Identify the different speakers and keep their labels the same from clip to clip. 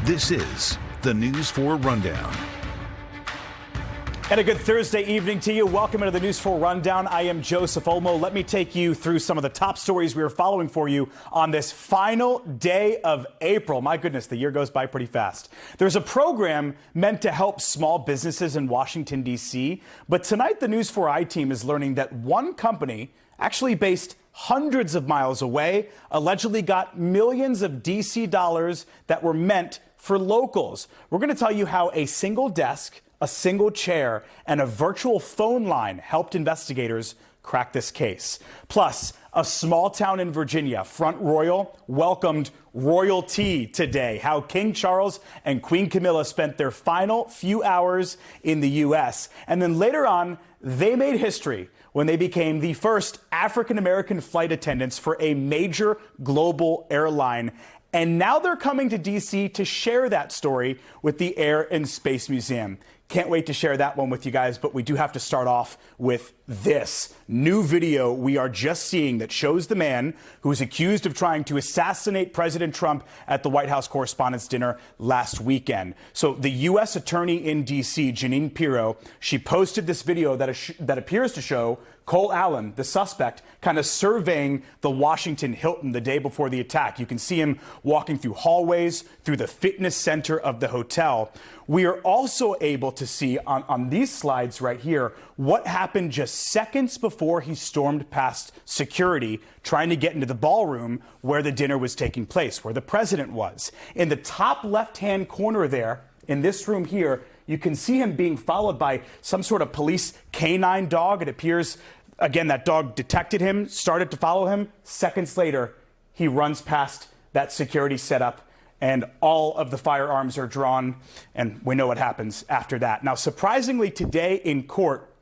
Speaker 1: This is the News 4 Rundown.
Speaker 2: And a good Thursday evening to you. Welcome into the News 4 Rundown. I am Joseph Olmo. Let me take you through some of the top stories we are following for you on this final day of April. My goodness, the year goes by pretty fast. There's a program meant to help small businesses in Washington, D.C. But tonight, the News 4i team is learning that one company, actually based hundreds of miles away, allegedly got millions of D.C. dollars that were meant for locals. We're going to tell you how a single desk, a single chair, and a virtual phone line helped investigators crack this case. Plus, a small town in Virginia, Front Royal, welcomed royalty today. How King Charles and Queen Camilla spent their final few hours in the U.S. And then later on, they made history when they became the first African-American flight attendants for a major global airline. And now they're coming to D.C. to share that story with the Air and Space Museum. Can't wait to share that one with you guys, but we do have to start off with this new video we are just seeing that shows the man who is accused of trying to assassinate President Trump at the White House Correspondents Dinner last weekend. So the U.S. Attorney in D.C., Jeanine Pirro, she posted this video that appears to show Cole Allen, the suspect, kind of surveying the Washington Hilton the day before the attack. You can see him walking through hallways, through the fitness center of the hotel. We are also able to see on these slides right here what happened just seconds before he stormed past security, trying to get into the ballroom where the dinner was taking place, where the president was. In the top left-hand corner there, in this room here, you can see him being followed by some sort of police canine dog. It appears, again, that dog detected him, started to follow him. Seconds later, he runs past that security setup, and all of the firearms are drawn, and we know what happens after that. Now, surprisingly, today in court,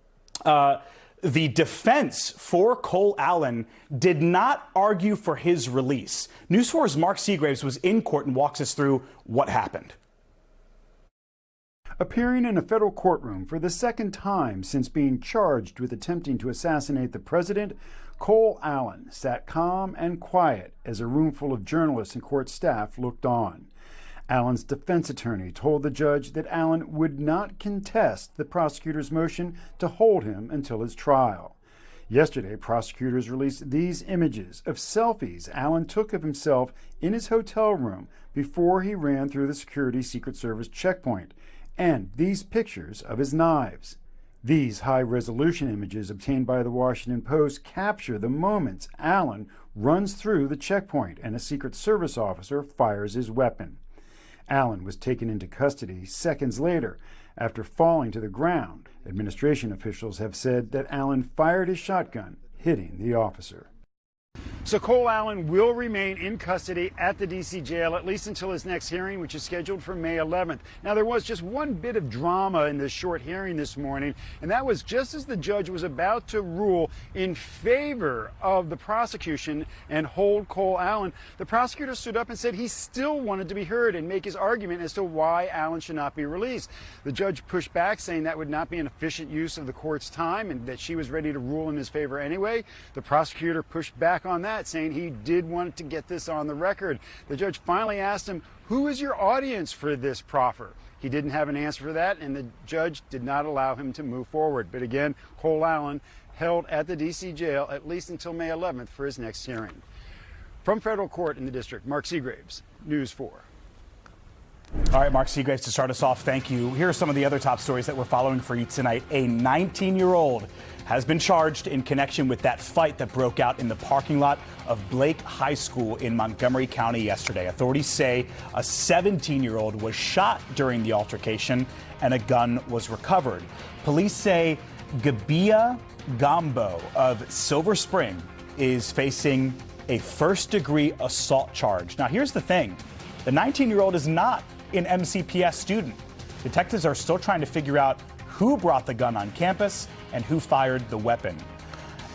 Speaker 2: the defense for Cole Allen did not argue for his release. News 4's Mark Seagraves was in court and walks us through what happened.
Speaker 3: Appearing in a federal courtroom for the second time since being charged with attempting to assassinate the president, Cole Allen sat calm and quiet as a room full of journalists and court staff looked on. Allen's defense attorney told the judge that Allen would not contest the prosecutor's motion to hold him until his trial. Yesterday, prosecutors released these images of selfies Allen took of himself in his hotel room before he ran through the security Secret Service checkpoint, and these pictures of his knives. These high-resolution images obtained by the Washington Post capture the moments Allen runs through the checkpoint and a Secret Service officer fires his weapon. Allen was taken into custody seconds later after falling to the ground. Administration officials have said that Allen fired his shotgun, hitting the officer. So Cole Allen will remain in custody at the D.C. jail, at least until his next hearing, which is scheduled for May 11th. Now, there was just one bit of drama in this short hearing this morning, and that was just as the judge was about to rule in favor of the prosecution and hold Cole Allen, the prosecutor stood up and said he still wanted to be heard and make his argument as to why Allen should not be released. The judge pushed back, saying that would not be an efficient use of the court's time and that she was ready to rule in his favor anyway. The prosecutor pushed back on that, saying he did want to get this on the record. The judge finally asked him, "Who is your audience for this proffer?" He didn't have an answer for that, and the judge did not allow him to move forward. But again, Cole Allen held at the D.C. jail at least until May 11th for his next hearing. From federal court in the district, Mark Seagraves, News 4.
Speaker 2: All right, Mark Seagraves, to start us off, thank you. Here are some of the other top stories that we're following for you tonight. A 19-year-old has been charged in connection with that fight that broke out in the parking lot of Blake High School in Montgomery County yesterday. Authorities say a 17-year-old was shot during the altercation and a gun was recovered. Police say Gabia Gambo of Silver Spring is facing a first-degree assault charge. Now, here's the thing. The 19-year-old is not an MCPS student. Detectives are still trying to figure out who brought the gun on campus and who fired the weapon.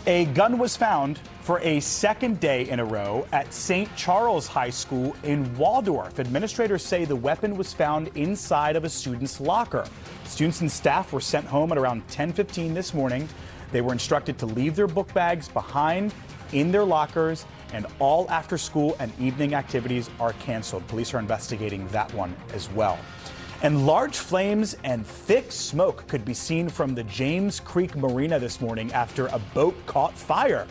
Speaker 2: A gun was found for a second day in a row at St. Charles High School in Waldorf. Administrators say the weapon was found inside of a student's locker. Students and staff were sent home at around 10:15 this morning. They were instructed to leave their book bags behind in their lockers and all after-school and evening activities are canceled. Police are investigating that one as well. And large flames and thick smoke could be seen from the James Creek Marina this morning after a boat caught fire.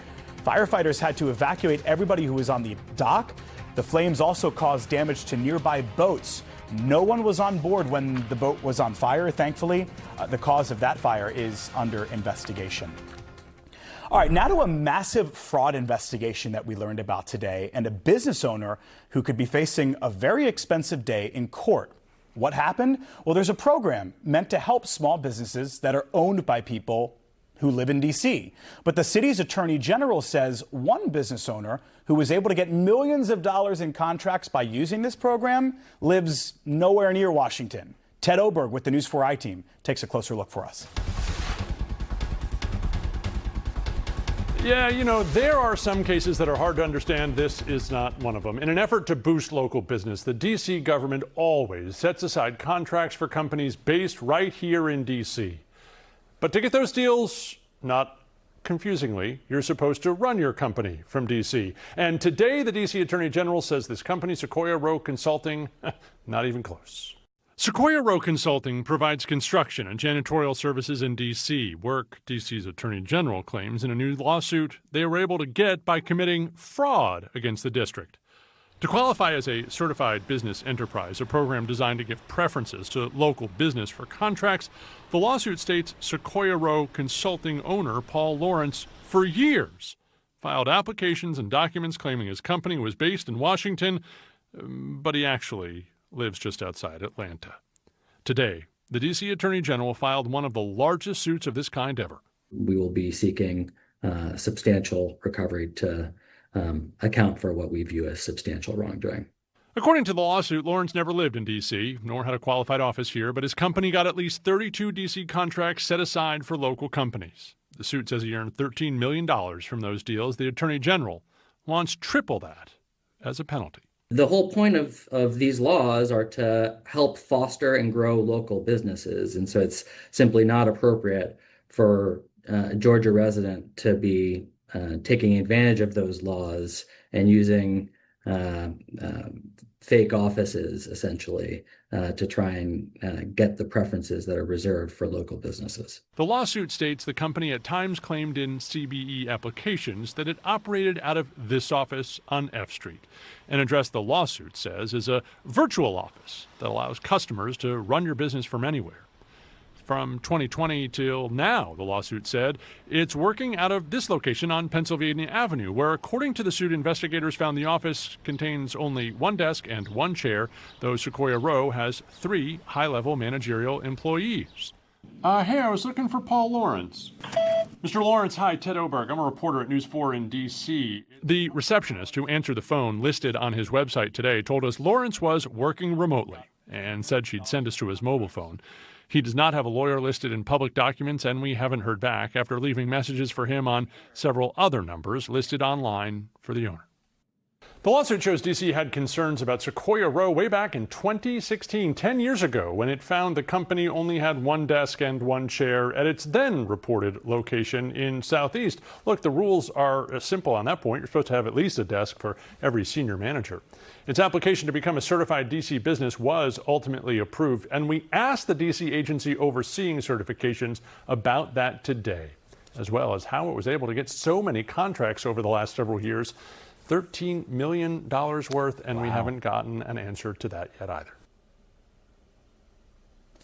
Speaker 2: Firefighters had to evacuate everybody who was on the dock. The flames also caused damage to nearby boats. No one was on board when the boat was on fire, thankfully. The cause of that fire is under investigation. All right, now to a massive fraud investigation that we learned about today and a business owner who could be facing a very expensive day in court. What happened? Well, there's a program meant to help small businesses that are owned by people who live in D.C. But the city's attorney general says one business owner who was able to get millions of dollars in contracts by using this program lives nowhere near Washington. Ted Oberg with the News 4 I-Team takes a closer look for us.
Speaker 4: Yeah, there are some cases that are hard to understand. This is not one of them. In an effort to boost local business, the D.C. government always sets aside contracts for companies based right here in D.C. But to get those deals, not confusingly, you're supposed to run your company from D.C. And today, the D.C. Attorney General says this company, Sequoia Row Consulting, not even close. Sequoia Row Consulting provides construction and janitorial services in D.C., work D.C.'s Attorney General claims in a new lawsuit they were able to get by committing fraud against the district. To qualify as a certified business enterprise, a program designed to give preferences to local business for contracts, the lawsuit states Sequoia Row Consulting owner Paul Lawrence, for years, filed applications and documents claiming his company was based in Washington, but he actually lives just outside Atlanta. Today, the D.C. Attorney General filed one of the largest suits of this kind ever.
Speaker 5: We will be seeking substantial recovery to account for what we view as substantial wrongdoing.
Speaker 4: According to the lawsuit, Lawrence never lived in D.C., nor had a qualified office here, but his company got at least 32 D.C. contracts set aside for local companies. The suit says he earned $13 million from those deals. The Attorney General wants triple that as a penalty.
Speaker 5: The whole point of these laws are to help foster and grow local businesses. And so it's simply not appropriate for a Georgia resident to be taking advantage of those laws and using fake offices, essentially, to try and get the preferences that are reserved for local businesses.
Speaker 4: The lawsuit states the company at times claimed in CBE applications that it operated out of this office on F Street. An address the lawsuit says is a virtual office that allows customers to run your business from anywhere. From 2020 till now, the lawsuit said, it's working out of this location on Pennsylvania Avenue, where, according to the suit, investigators found the office contains only one desk and one chair, though Sequoia Row has 3 high-level managerial employees. Hey, I was looking for Paul Lawrence. Mr. Lawrence, hi, Ted Oberg. I'm a reporter at News 4 in D.C. The receptionist who answered the phone listed on his website today told us Lawrence was working remotely and said she'd send us to his mobile phone. He does not have a lawyer listed in public documents, and we haven't heard back after leaving messages for him on several other numbers listed online for the owner. The lawsuit shows D.C. had concerns about Sequoia Row way back in 2016, 10 years ago, when it found the company only had one desk and one chair at its then reported location in Southeast. Look, the rules are simple on that point. You're supposed to have at least a desk for every senior manager. Its application to become a certified D.C. business was ultimately approved, and we asked the D.C. agency overseeing certifications about that today, as well as how it was able to get so many contracts over the last several years. $13 million worth, and we haven't gotten an answer to that yet either.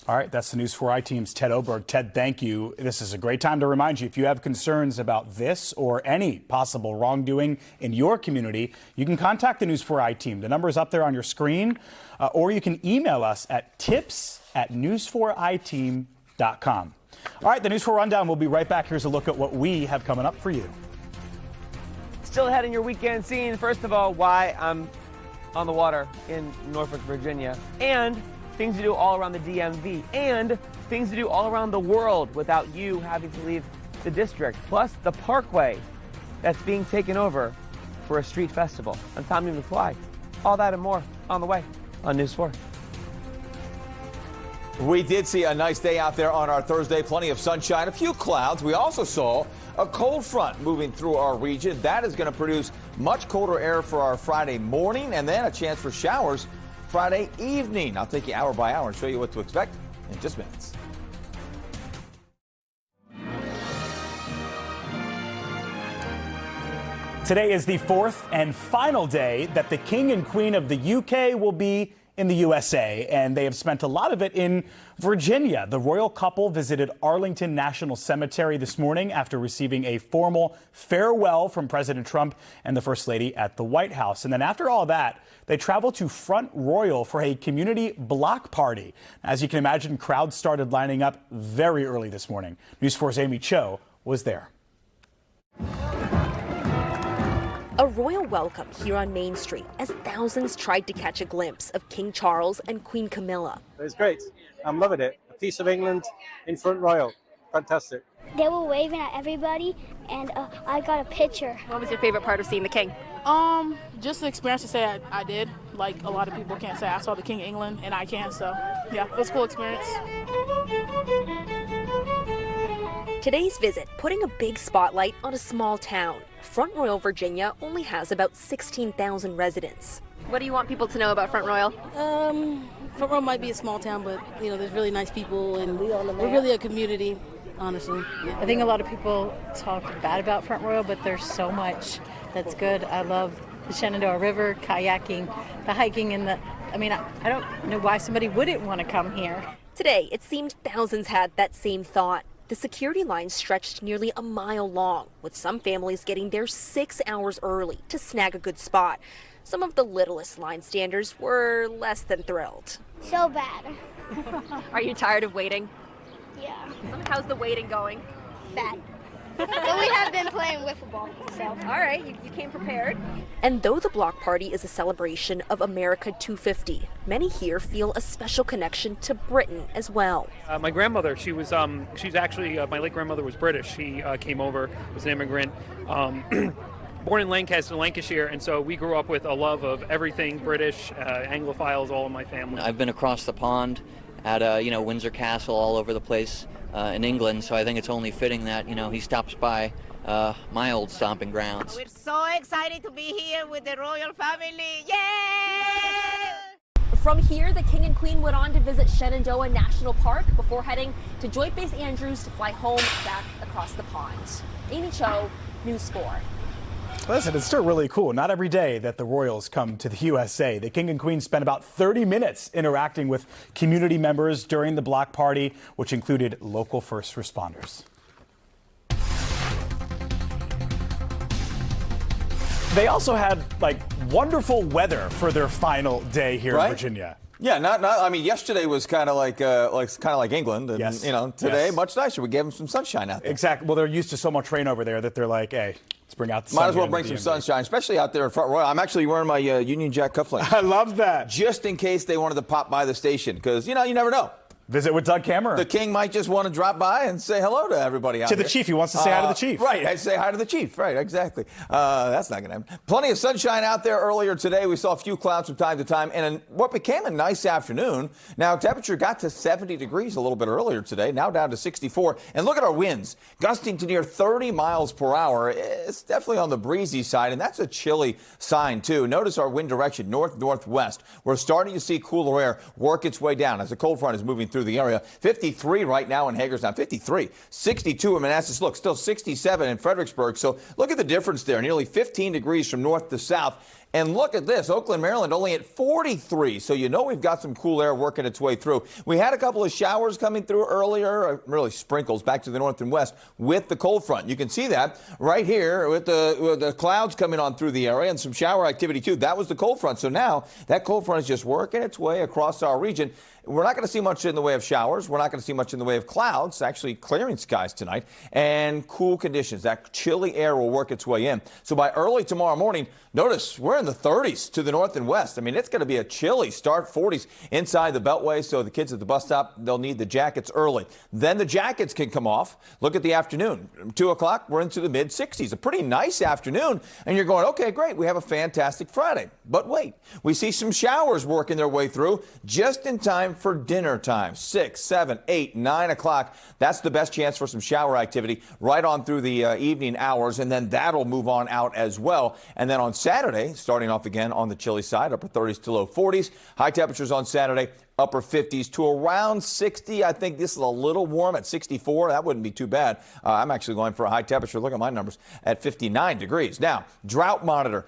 Speaker 2: All right, that's the News 4 I-Team's Ted Oberg. Ted, thank you. This is a great time to remind you, if you have concerns about this or any possible wrongdoing in your community, you can contact the News 4 I-Team. The number is up there on your screen, or you can email us at tips@news4iteam.com. All right, the News 4 Rundown will be right back. Here's a look at what we have coming up for you.
Speaker 6: Still ahead in your weekend scene. First of all, why I'm on the water in Norfolk, Virginia, and things to do all around the DMV, and things to do all around the world without you having to leave the district, plus the parkway that's being taken over for a street festival. I'm Tommy McFly. All that and more on the way on News 4.
Speaker 7: We did see a nice day out there on our Thursday. Plenty of sunshine, a few clouds. We also saw a cold front moving through our region. That is going to produce Much colder air for our Friday morning, and then a chance for showers Friday evening. I'll take you hour by hour and show you what to expect in just minutes.
Speaker 2: Today is the fourth and final day that the King and Queen of the UK will be in the USA, and they have spent a lot of it in Virginia. The royal couple visited Arlington National Cemetery this morning after receiving a formal farewell from President Trump and the First Lady at the White House. And then after all that, they traveled to Front Royal for a community block party. As you can imagine, crowds started lining up very early this morning. News 4's Amy Cho was there.
Speaker 8: A royal welcome here on Main Street as thousands tried to catch a glimpse of King Charles and Queen Camilla.
Speaker 9: It was great. I'm loving it. A piece of England in Front Royal. Fantastic.
Speaker 10: They were waving at everybody, and I got a picture.
Speaker 8: What was your favorite part of seeing the King?
Speaker 11: Just the experience to say I did. Like a lot of people can't say I saw the King of England, and I can. So, yeah, it was a cool experience.
Speaker 8: Today's visit putting a big spotlight on a small town. Front Royal, Virginia only has about 16,000 residents. What do you want people to know about Front Royal?
Speaker 11: Front Royal might be a small town, but there's really nice people, and we're really a community, honestly. Yeah.
Speaker 12: I think a lot of people talk bad about Front Royal, but there's so much that's good. I love the Shenandoah River, kayaking, the hiking, and I don't know why somebody wouldn't want to come here.
Speaker 8: Today, it seemed thousands had that same thought. The security line stretched nearly a mile long, with some families getting there 6 hours early to snag a good spot. Some of the littlest line standers were less than thrilled.
Speaker 10: So bad.
Speaker 8: Are you tired of waiting?
Speaker 10: Yeah.
Speaker 8: How's the waiting going?
Speaker 10: Bad. But we have been playing wiffle ball, so.
Speaker 8: All right, you came prepared. And though the block party is a celebration of America 250, many here feel a special connection to Britain as well.
Speaker 13: My grandmother, she's actually, my late grandmother was British. She came over, was an immigrant. Born in Lancaster, Lancashire, and so we grew up with a love of everything British, Anglophiles, all in my family.
Speaker 14: I've been across the pond at Windsor Castle, all over the place in England, so I think it's only fitting that he stops by my old stomping grounds.
Speaker 15: We're so excited to be here with the royal family. Yay!
Speaker 8: From here, the King and Queen went on to visit Shenandoah National Park before heading to Joint Base Andrews to fly home back across the pond. Amy Cho, News 4.
Speaker 2: Listen, it's still really cool. Not every day that the royals come to the USA. The King and Queen spent about 30 minutes interacting with community members during the block party, which included local first responders. They also had wonderful weather for their final day here in Virginia.
Speaker 7: Yeah, I mean, yesterday was kind of like England, and
Speaker 2: yes.
Speaker 7: Today much nicer. We gave them some sunshine out there.
Speaker 2: Exactly. Well, they're used to so much rain over there that they're like, hey, let's bring out the sun.
Speaker 7: Might as well bring some sunshine, especially out there in Front Royal. I'm actually wearing my Union Jack cufflinks.
Speaker 2: I love that.
Speaker 7: Just in case they wanted to pop by the station, because you never know.
Speaker 2: Visit with Doug Cameron.
Speaker 7: The King might just want to drop by and say hello to everybody out there.
Speaker 2: To the chief. He wants to say hi to the chief.
Speaker 7: Right. I'd say hi to the chief. Right. Exactly. That's not going to happen. Plenty of sunshine out there earlier today. We saw a few clouds from time to time. And what became a nice afternoon. Now, temperature got to 70 degrees a little bit earlier today. Now down to 64. And look at our winds. Gusting to near 30 miles per hour. It's definitely on the breezy side. And that's a chilly sign, too. Notice our wind direction, north-northwest. We're starting to see cooler air work its way down as the cold front is moving through the area. 53 right now in Hagerstown, 53. 62 in Manassas. Look, still 67 in Fredericksburg. So look at the difference there. Nearly 15 degrees from north to south. And look at this, Oakland, Maryland, only at 43. So we've got some cool air working its way through. We had a couple of showers coming through earlier, really sprinkles back to the north and west with the cold front. You can see that right here with the clouds coming on through the area and some shower activity too. That was the cold front. So now that cold front is just working its way across our region. We're not going to see much in the way of showers. We're not going to see much in the way of clouds, actually clearing skies tonight, and cool conditions. That chilly air will work its way in. So by early tomorrow morning, notice we're in the 30s to the north and west. I mean, it's going to be a chilly start, 40s inside the Beltway. So the kids at the bus stop, they'll need the jackets early. Then the jackets can come off. Look at the afternoon. 2 o'clock, we're into the mid-60s. A pretty nice afternoon. And you're going, okay, great. We have a fantastic Friday. But wait, we see some showers working their way through just in time for dinner time. 6, 7, 8, 9 o'clock. That's the best chance for some shower activity right on through the evening hours. And then that'll move on out as well. And then on Saturday, starting off again on the chilly side, upper 30s to low 40s. High temperatures on Saturday, upper 50s to around 60. I think this is a little warm at 64. That wouldn't be too bad. I'm actually going for a high temperature. Look at my numbers at 59 degrees. Now, drought monitor,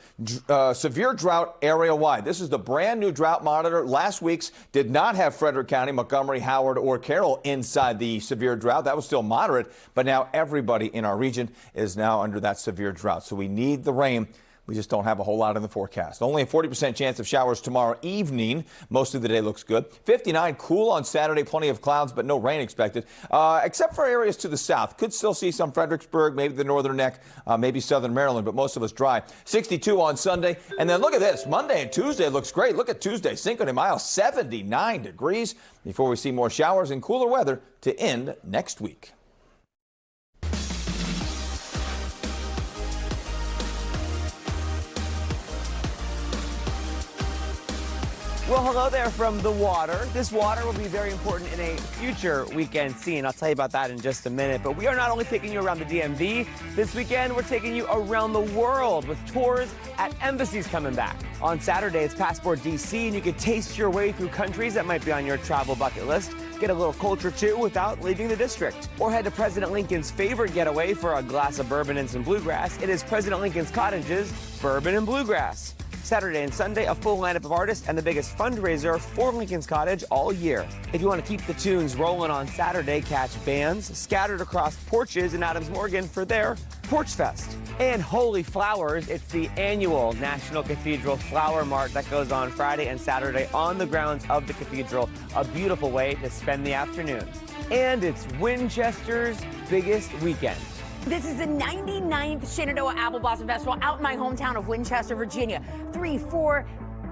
Speaker 7: severe drought area wide. This is the brand new drought monitor. Last week's did not have Frederick County, Montgomery, Howard, or Carroll inside the severe drought. That was still moderate, but now everybody in our region is now under that severe drought. So we need the rain. We just don't have a whole lot in the forecast. Only a 40% chance of showers tomorrow evening. Most of the day looks good. 59, cool on Saturday. Plenty of clouds, but no rain expected, except for areas to the south. Could still see some Fredericksburg, maybe the northern neck, maybe southern Maryland, but most of us dry. 62 on Sunday. And then look at this. Monday and Tuesday looks great. Look at Tuesday. Cinco de Mayo, 79 degrees before we see more showers and cooler weather to end next week.
Speaker 6: Well, hello there from the water. This water will be very important in a future weekend scene. I'll tell you about that in just a minute. But we are not only taking you around the DMV this weekend, we're taking you around the world with tours at embassies coming back. On Saturday, it's Passport DC, and you can taste your way through countries that might be on your travel bucket list. Get a little culture, too, without leaving the district. Or head to President Lincoln's favorite getaway for a glass of bourbon and some bluegrass. It is President Lincoln's Cottage's Bourbon and Bluegrass. Saturday and Sunday, a full lineup of artists and the biggest fundraiser for Lincoln's Cottage all year. If you want to keep the tunes rolling on Saturday, catch bands scattered across porches in Adams Morgan for their Porch Fest. And Holy Flowers, it's the annual National Cathedral Flower Mart that goes on Friday and Saturday on the grounds of the cathedral. A beautiful way to spend the afternoon. And it's Winchester's biggest weekend.
Speaker 16: This is the 99th Shenandoah Apple Blossom Festival out in my hometown of Winchester, Virginia.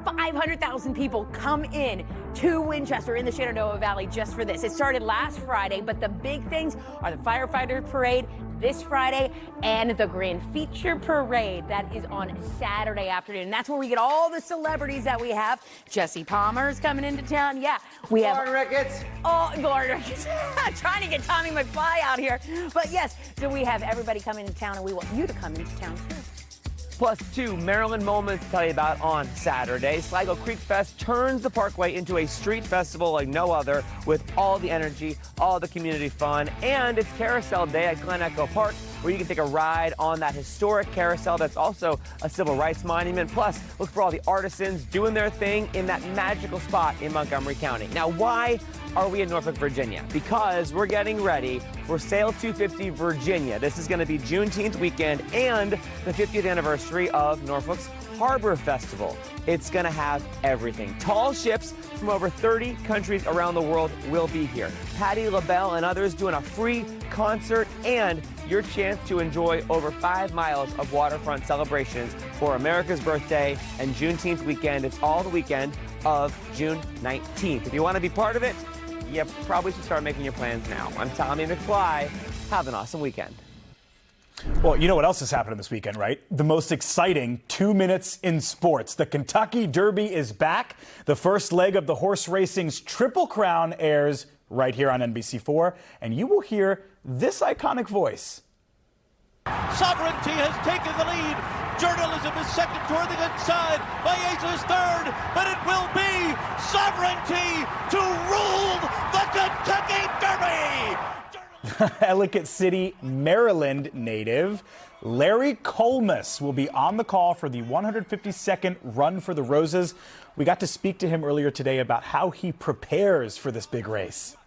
Speaker 16: 500,000 people come in to Winchester in the Shenandoah Valley just for this. It started last Friday, but the big things are the firefighter parade this Friday and the grand feature parade that is on Saturday afternoon. And that's where we get all the celebrities that we have. Jesse Palmer's coming into town. Yeah, we have
Speaker 6: Lauren Ricketts.
Speaker 16: Oh, Lauren Ricketts. Trying to get Tommy McFly out here. But yes, so we have everybody coming into town, and we want you to come into town too.
Speaker 6: Plus 2 Maryland moments to tell you about on Saturday. Sligo Creek Fest turns the Parkway into a street festival like no other, with all the energy, all the community fun, and it's Carousel Day at Glen Echo Park, where you can take a ride on that historic carousel that's also a civil rights monument. Plus, look for all the artisans doing their thing in that magical spot in Montgomery County. Now, why are we in Norfolk, Virginia? Because we're getting ready for Sail 250 Virginia. This is going to be Juneteenth weekend and the 50th anniversary of Norfolk's Harbor Festival. It's going to have everything. Tall ships from over 30 countries around the world will be here. Patti LaBelle and others doing a free concert, and your chance to enjoy over 5 miles of waterfront celebrations for America's birthday and Juneteenth weekend. It's all the weekend of June 19th. If you want to be part of it, you probably should start making your plans now. I'm Tommy McFly. Have an awesome weekend.
Speaker 2: Well, you know what else is happening this weekend, right? The most exciting 2 minutes in sports. The Kentucky Derby is back. The first leg of the horse racing's Triple Crown airs right here on NBC4, and you will hear this iconic voice.
Speaker 17: Sovereignty has taken the lead. Journalism is second toward the inside. Baez is third, but it will be Sovereignty to rule the Kentucky Derby.
Speaker 2: Ellicott City, Maryland native Larry Colmus will be on the call for the 152nd Run for the Roses. We got to speak to him earlier today about how he prepares for this big race.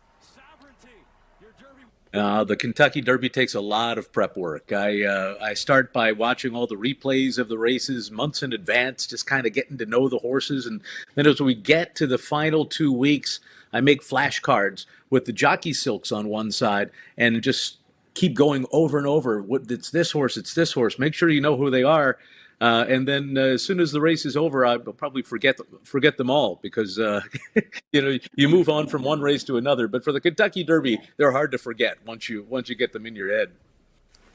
Speaker 18: The Kentucky Derby takes a lot of prep work. I start by watching all the replays of the races months in advance, just kind of getting to know the horses. And then as we get to the final 2 weeks, I make flashcards with the jockey silks on one side and just keep going over and over. It's this horse, it's this horse. Make sure you know who they are. And then as soon as the race is over, I'll probably forget them all because, you move on from one race to another. But for the Kentucky Derby, they're hard to forget once you get them in your head.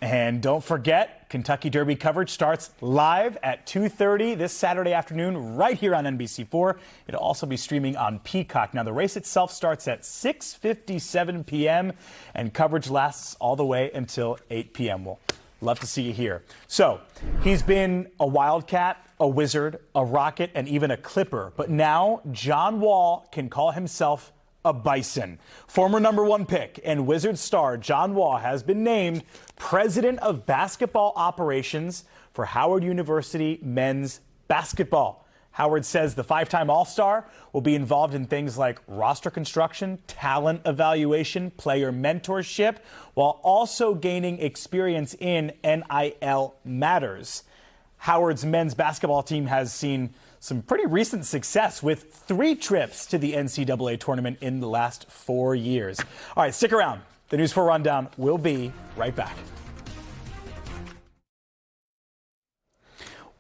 Speaker 2: And don't forget, Kentucky Derby coverage starts live at 2:30 this Saturday afternoon right here on NBC4. It'll also be streaming on Peacock. Now, the race itself starts at 6:57 p.m. and coverage lasts all the way until 8 p.m. We'll love to see you here. So, he's been a Wildcat, a Wizard, a Rocket, and even a Clipper. But now, John Wall can call himself a Bison. Former #1 pick and Wizards star John Wall has been named President of Basketball Operations for Howard University men's basketball. Howard says the 5-time All-Star will be involved in things like roster construction, talent evaluation, player mentorship, while also gaining experience in NIL matters. Howard's men's basketball team has seen some pretty recent success with 3 trips to the NCAA tournament in the last 4 years. All right, stick around. The News 4 Rundown will be right back.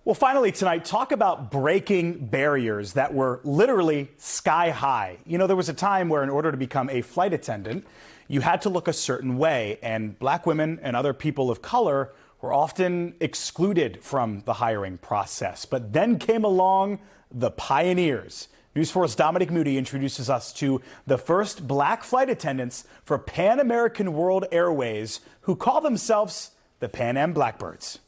Speaker 2: Well, finally tonight, talk about breaking barriers that were literally sky high. There was a time where in order to become a flight attendant, you had to look a certain way, and black women and other people of color were often excluded from the hiring process. But then came along the pioneers. News 4's Dominic Moody introduces us to the first black flight attendants for Pan American World Airways, who call themselves the Pan Am Blackbirds.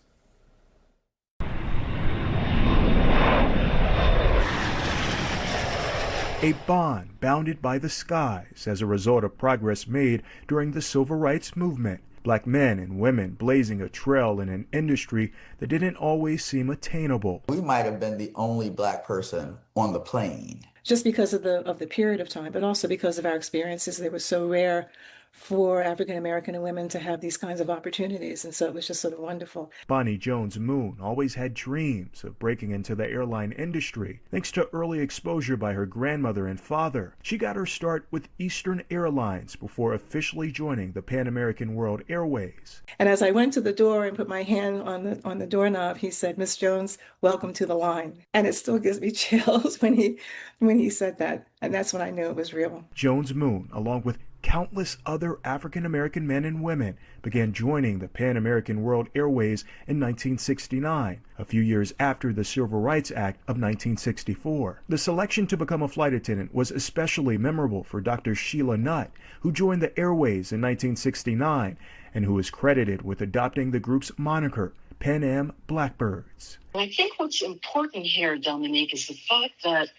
Speaker 19: A bond bounded by the skies as a result of progress made during the civil rights movement. Black men and women blazing a trail in an industry that didn't always seem attainable.
Speaker 20: We might have been the only black person on the plane.
Speaker 21: Just because of the period of time, but also because of our experiences. They were so rare for African American women to have these kinds of opportunities, and so it was just sort of wonderful.
Speaker 19: Bonnie Jones Moon always had dreams of breaking into the airline industry thanks to early exposure by her grandmother and father. She got her start with Eastern Airlines before officially joining the Pan American World Airways.
Speaker 21: And as I went to the door and put my hand on the doorknob, he said, "Miss Jones, welcome to the line." And it still gives me chills when he said that, and that's when I knew it was real.
Speaker 19: Jones Moon, along with countless other African American men and women, began joining the Pan American World Airways in 1969, a few years after the Civil Rights Act of 1964. The selection to become a flight attendant was especially memorable for Dr. Sheila Nutt, who joined the Airways in 1969 and who is credited with adopting the group's moniker, Pan Am Blackbirds.
Speaker 22: I think what's important here, Dominique, is the fact that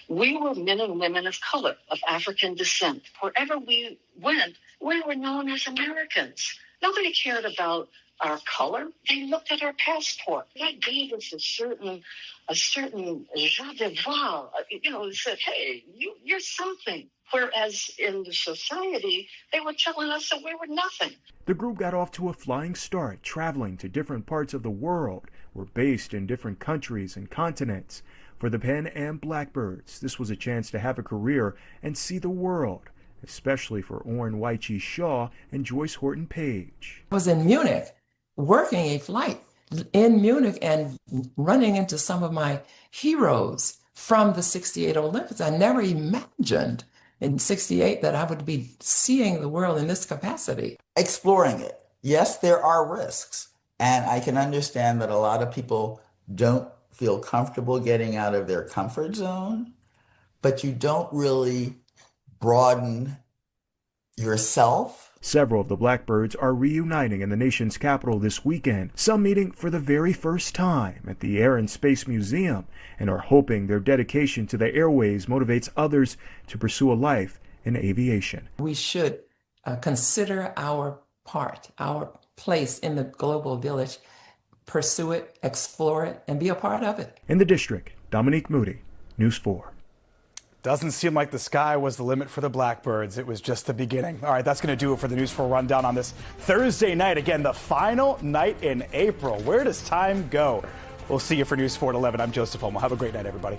Speaker 22: we were men and women of color, of African descent. Wherever we went, we were known as Americans. Nobody cared about our color. They looked at our passport. That gave us a certain joie de vivre. It said, hey, you're something. Whereas in the society, they were telling us that we were nothing.
Speaker 19: The group got off to a flying start, traveling to different parts of the world, were based in different countries and continents. For the Pan Am Blackbirds, this was a chance to have a career and see the world, especially for Orrin Weiche Shaw and Joyce Horton Page.
Speaker 23: I was in Munich, working a flight in Munich and running into some of my heroes from the '68 Olympics. I never imagined in '68 that I would be seeing the world in this capacity.
Speaker 20: Exploring it. Yes, there are risks. And I can understand that a lot of people don't feel comfortable getting out of their comfort zone, but you don't really broaden yourself.
Speaker 19: Several of the Blackbirds are reuniting in the nation's capital this weekend, some meeting for the very first time at the Air and Space Museum, and are hoping their dedication to the airways motivates others to pursue a life in aviation.
Speaker 23: We should consider our part, our place in the global village, pursue it, explore it, and be a part of it.
Speaker 19: In the district, Dominique Moody, News 4.
Speaker 2: Doesn't seem like the sky was the limit for the Blackbirds. It was just the beginning. All right, that's going to do it for the News 4 Rundown on this Thursday night. Again, the final night in April. Where does time go? We'll see you for News 4 at 11. I'm Joseph Holmo. Have a great night, everybody.